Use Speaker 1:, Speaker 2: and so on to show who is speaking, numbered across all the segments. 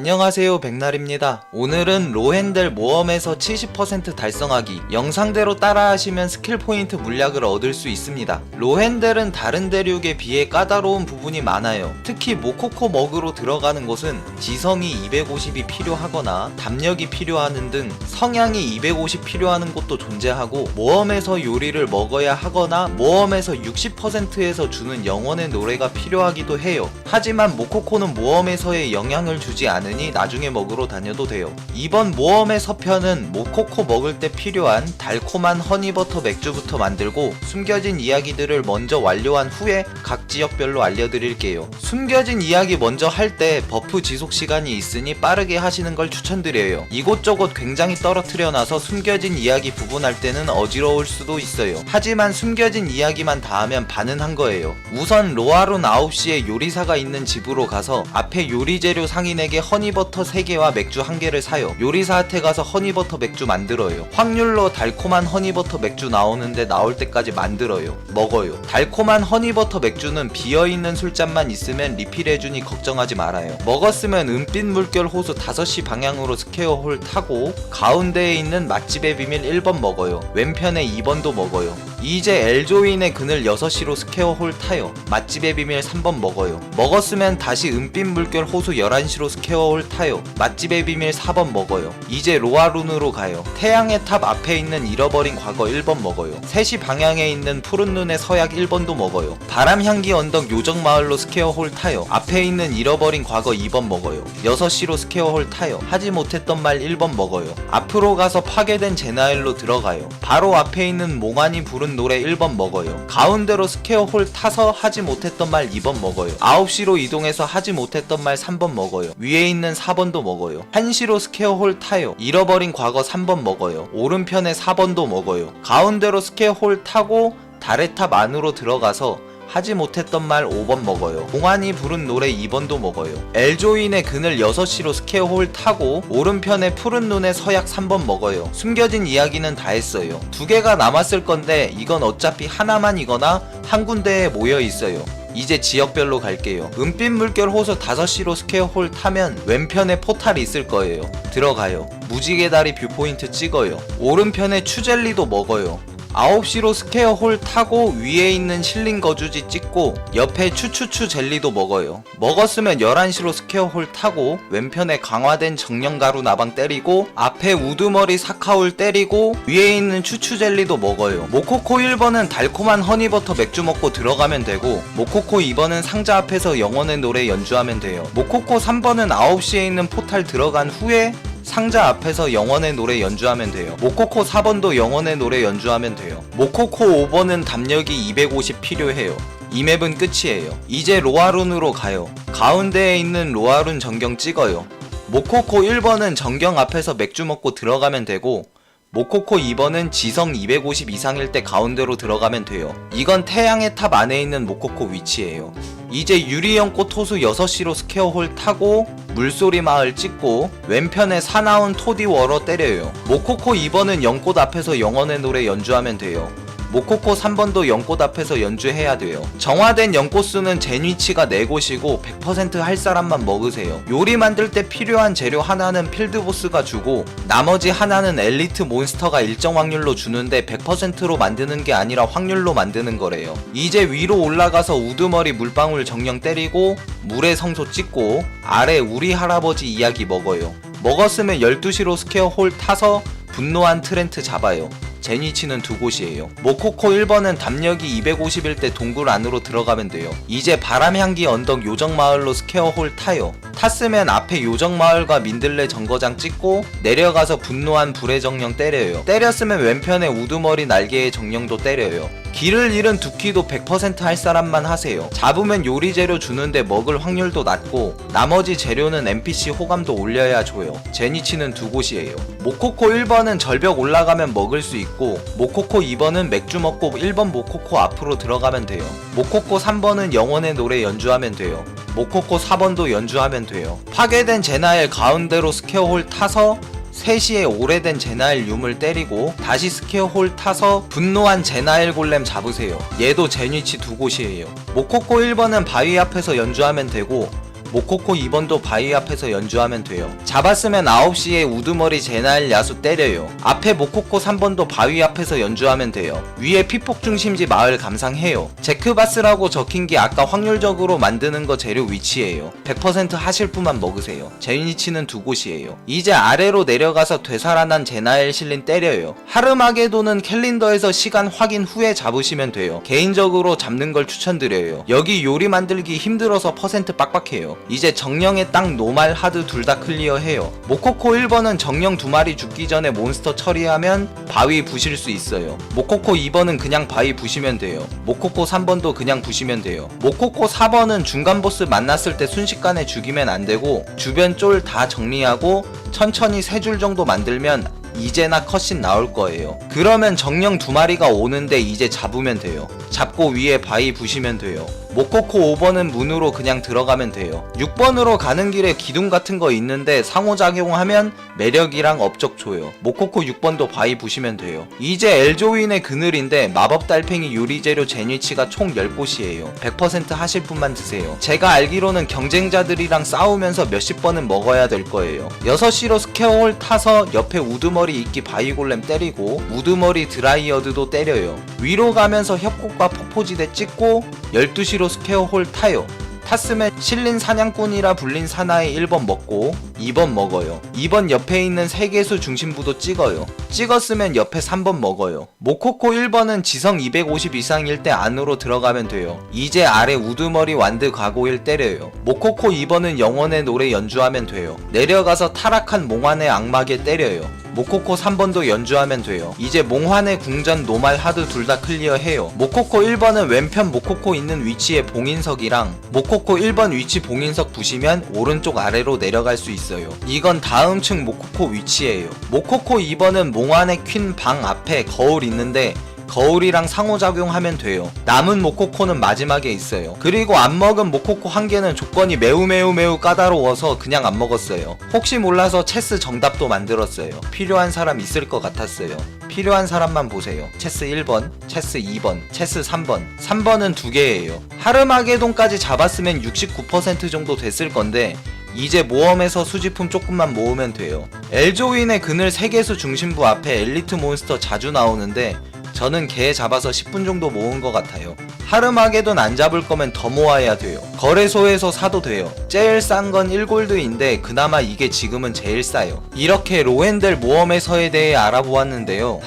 Speaker 1: 안녕하세요, 백날입니다. 오늘은 로헨델 모험에서 70% 달성하기, 영상대로 따라하시면 스킬 포인트 물약을 얻을 수 있습니다. 로헨델은 다른 대륙에 비해 까다로운 부분이 많아요. 특히 모코코 먹으로 들어가는 곳은 지성이 250이 필요하거나 담력이 필요하는 등 성향이 250 필요하는 곳도 존재하고, 모험에서 요리를 먹어야 하거나 모험에서 60%에서 주는 영혼의 노래가 필요하기도 해요. 하지만 모코코는 모험에서의 영향을 주지 않으니 나중에 먹으러 다녀도 돼요. 이번 모험의 서편은 모코코 먹을 때 필요한 달콤한 허니버터 맥주부터 만들고, 숨겨진 이야기들을 먼저 완료한 후에 각 지역별로 알려드릴게요. 숨겨진 이야기 먼저 할 때 버프 지속 시간이 있으니 빠르게 하시는 걸 추천드려요. 이곳저곳 굉장히 떨어뜨려놔서 숨겨진 이야기 부분할 때는 어지러울 수도 있어요. 하지만 숨겨진 이야기만 다 하면 반은 한 거예요. 우선 로아룬 9시에 요리사가 있는 집으로 가서 앞에 요리 재료 상인에게 허니버터 3개와 맥주 1개를 사요. 요리사한테 가서 허니버터 맥주 만들어요. 확률로 달콤한 허니버터 맥주 나오는데 나올 때까지 만들어요. 먹어요. 달콤한 허니버터 맥주는 비어있는 술잔만 있으면 리필해주니 걱정하지 말아요. 먹었으면 은빛 물결 호수 5시 방향으로 스퀘어홀 타고 가운데에 있는 맛집의 비밀 1번 먹어요. 왼편에 2번도 먹어요. 이제 엘조인의 그늘 6시로 스퀘어홀 타요. 맛집의 비밀 3번 먹어요. 먹었으면 다시 은빛 물결 호수 11시로 스퀘어홀 타요. 맛집의 비밀 4번 먹어요. 이제 로아룬으로 가요. 태양의 탑 앞에 있는 잃어버린 과거 1번 먹어요. 3시 방향에 있는 푸른 눈의 서약 1번도 먹어요. 바람향기 언덕 요정 마을로 스퀘어홀 타요. 앞에 있는 잃어버린 과거 2번 먹어요. 6시로 스퀘어홀 타요. 하지 못했던 말 1번 먹어요. 앞으로 가서 파괴된 제나엘로 들어가요. 바로 앞에 있는 몽환이 부른 노래 1번 먹어요. 가운데로 스퀘어홀 타서 하지 못했던 말 2번 먹어요. 9시로 이동해서 하지 못했던 말 3번 먹어요. 위에 있는 4번도 먹어요. 1시로 스퀘어홀 타요. 잃어버린 과거 3번 먹어요. 오른편에 4번도 먹어요. 가운데로 스퀘어홀 타고 달의 탑 안으로 들어가서 하지 못했던 말 5번 먹어요. 몽환이 부른 노래 2번도 먹어요. 엘조인의 그늘 6시로 스퀘어홀 타고 오른편에 푸른 눈의 서약 3번 먹어요. 숨겨진 이야기는 다 했어요. 2개가 남았을 건데 이건 어차피 하나만이거나 한 군데에 모여 있어요. 이제 지역별로 갈게요. 은빛 물결 호수 5시로 스퀘어홀 타면 왼편에 포탈이 있을 거예요. 들어가요. 무지개 다리 뷰포인트 찍어요. 오른편에 추젤리도 먹어요. 9시로 스퀘어홀 타고 위에 있는 실린 거주지 찍고 옆에 추추추 젤리도 먹어요. 먹었으면 11시로 스퀘어홀 타고 왼편에 강화된 정령가루 나방 때리고 앞에 우두머리 사카울 때리고 위에 있는 추추 젤리도 먹어요. 모코코 1번은 달콤한 허니버터 맥주 먹고 들어가면 되고, 모코코 2번은 상자 앞에서 영혼의 노래 연주하면 돼요. 모코코 3번은 9시에 있는 포탈 들어간 후에 상자 앞에서 영혼의 노래 연주하면 돼요. 모코코 4번도 영혼의 노래 연주하면 돼요. 모코코 5번은 담력이 250 필요해요. 이 맵은 끝이에요. 이제 로아룬으로 가요. 가운데에 있는 로아룬 전경 찍어요. 모코코 1번은 전경 앞에서 맥주 먹고 들어가면 되고, 모코코 2번은 지성 250 이상일 때 가운데로 들어가면 돼요. 이건 태양의 탑 안에 있는 모코코 위치예요. 이제 유리연꽃 호수 6시로 스퀘어홀 타고 물소리 마을 찍고 왼편에 사나운 토디 워러 때려요. 모코코 2번은 연꽃 앞에서 영혼의 노래 연주하면 돼요. 모코코 3번도 연꽃 앞에서 연주해야 돼요. 정화된 연꽃 수는 제니치가 4곳이고 100% 할 사람만 먹으세요. 요리 만들 때 필요한 재료 하나는 필드보스가 주고 나머지 하나는 엘리트 몬스터가 일정 확률로 주는데 100%로 만드는 게 아니라 확률로 만드는 거래요. 이제 위로 올라가서 우두머리 물방울 정령 때리고 물의 성소 찍고 아래 우리 할아버지 이야기 먹어요. 먹었으면 12시로 스퀘어홀 타서 분노한 트렌트 잡아요. 제니치는 2곳이에요. 모코코 1번은 담력이 250일 때 동굴 안으로 들어가면 돼요. 이제 바람향기 언덕 요정마을로 스퀘어홀 타요. 탔으면 앞에 요정마을과 민들레 정거장 찍고 내려가서 분노한 불의 정령 때려요. 때렸으면 왼편에 우두머리 날개의 정령도 때려요. 길을 잃은 두키도 100% 할 사람만 하세요. 잡으면 요리 재료 주는데 먹을 확률도 낮고 나머지 재료는 NPC 호감도 올려야 줘요. 제니치는 2곳이에요. 모코코 1번은 절벽 올라가면 먹을 수 있고, 모코코 2번은 맥주 먹고 1번 모코코 앞으로 들어가면 돼요. 모코코 3번은 영혼의 노래 연주하면 돼요. 모코코 4번도 연주하면 돼요. 파괴된 제나엘 가운데로 스퀘어홀 타서 3시에 오래된 제나엘 윰을 때리고 다시 스퀘어홀 타서 분노한 제나엘 골렘 잡으세요. 얘도 제니치 2곳이에요. 모코코 1번은 바위 앞에서 연주하면 되고, 모코코 2번도 바위 앞에서 연주하면 돼요. 잡았으면 9시에 우두머리 제나일 야수 때려요. 앞에 모코코 3번도 바위 앞에서 연주하면 돼요. 위에 피폭 중심지 마을 감상해요. 제크바스라고 적힌게 아까 확률적으로 만드는 거 재료 위치예요. 100% 하실프만 먹으세요. 제 위치는 두 곳이에요. 이제 아래로 내려가서 되살아난 제나엘 실린 때려요. 하르마게도는 캘린더에서 시간 확인 후에 잡으시면 돼요. 개인적으로 잡는 걸 추천드려요. 여기 요리 만들기 힘들어서 퍼센트 빡빡해요. 이제 정령의 땅 노말 하드 둘 다 클리어해요. 모코코 1번은 정령 2마리 죽기 전에 몬스터 처리하면 바위 부실 수 있어요. 모코코 2번은 그냥 바위 부시면 돼요. 모코코 3번도 그냥 부시면 돼요. 모코코 4번은 중간 보스 만났을 때 순식간에 죽이면 안되고 주변 쫄 다 정리하고 천천히 3줄 정도 만들면 이제나 컷신 나올 거예요. 그러면 정령 2마리가 오는데 이제 잡으면 돼요. 잡고 위에 바위 부시면 돼요. 모코코 5번은 문으로 그냥 들어가면 돼요. 6번으로 가는 길에 기둥 같은 거 있는데 상호작용하면 매력이랑 업적 줘요. 모코코 6번도 바위 부시면 돼요. 이제 엘조윈의 그늘인데 마법 달팽이 요리재료 제니치가 총 10곳이에요. 100% 하실 분만 드세요. 제가 알기로는 경쟁자들이랑 싸우면서 몇십 번은 먹어야 될 거예요. 6시로 스퀘어홀 타서 옆에 우드머리 이끼 바위골렘 때리고 우드머리 드라이어드도 때려요. 위로 가면서 협곡과 폭포지대 찍고 12시로 스퀘어홀 타요. 탔으면 실린 사냥꾼이라 불린 사나이 1번 먹고 2번 먹어요. 2번 옆에 있는 세계수 중심부도 찍어요. 찍었으면 옆에 3번 먹어요. 모코코 1번은 지성 250 이상일 때 안으로 들어가면 돼요. 이제 아래 우두머리 완드 가고일 때려요. 모코코 2번은 영원의 노래 연주하면 돼요. 내려가서 타락한 몽환의 악마게 때려요. 모코코 3번도 연주하면 돼요. 이제 몽환의 궁전 노말 하드 둘 다 클리어해요. 모코코 1번은 왼편 모코코 있는 위치에 봉인석이랑 모코코 1번 위치 봉인석 부시면 오른쪽 아래로 내려갈 수 있어요. 이건 다음 층 모코코 위치예요. 모코코 2번은 몽환의 퀸 방 앞에 거울 있는데 거울이랑 상호작용하면 돼요. 남은 모코코는 마지막에 있어요. 그리고 안 먹은 모코코 한 개는 조건이 매우 까다로워서 그냥 안 먹었어요. 혹시 몰라서 체스 정답도 만들었어요. 필요한 사람 있을 것 같았어요. 필요한 사람만 보세요. 체스 1번, 체스 2번, 체스 3번. 3번은 2개예요. 하르마게돈까지 잡았으면 69% 정도 됐을 건데 이제 모험에서 수집품 조금만 모으면 돼요. 엘조윈의 그늘 세계수 중심부 앞에 엘리트 몬스터 자주 나오는데 저는 개 잡아서 10분 정도 모은 것 같아요. 하르마게돈 안 잡을 거면 더 모아야 돼요. 거래소에서 사도 돼요. 제일 싼 건 1골드인데 그나마 이게 지금은 제일 싸요. 이렇게 로엔델 모험에서에 대해 알아보았는데요.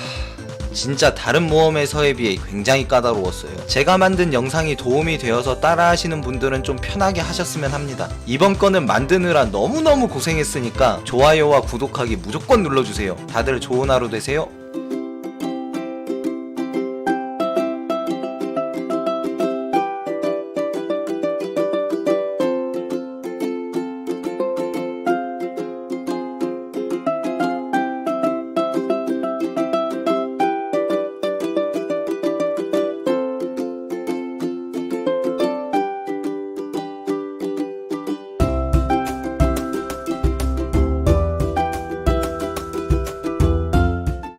Speaker 1: 진짜 다른 모험에서에 비해 굉장히 까다로웠어요. 제가 만든 영상이 도움이 되어서 따라하시는 분들은 좀 편하게 하셨으면 합니다. 이번 거는 만드느라 너무너무 고생했으니까 좋아요와 구독하기 무조건 눌러주세요. 다들 좋은 하루 되세요.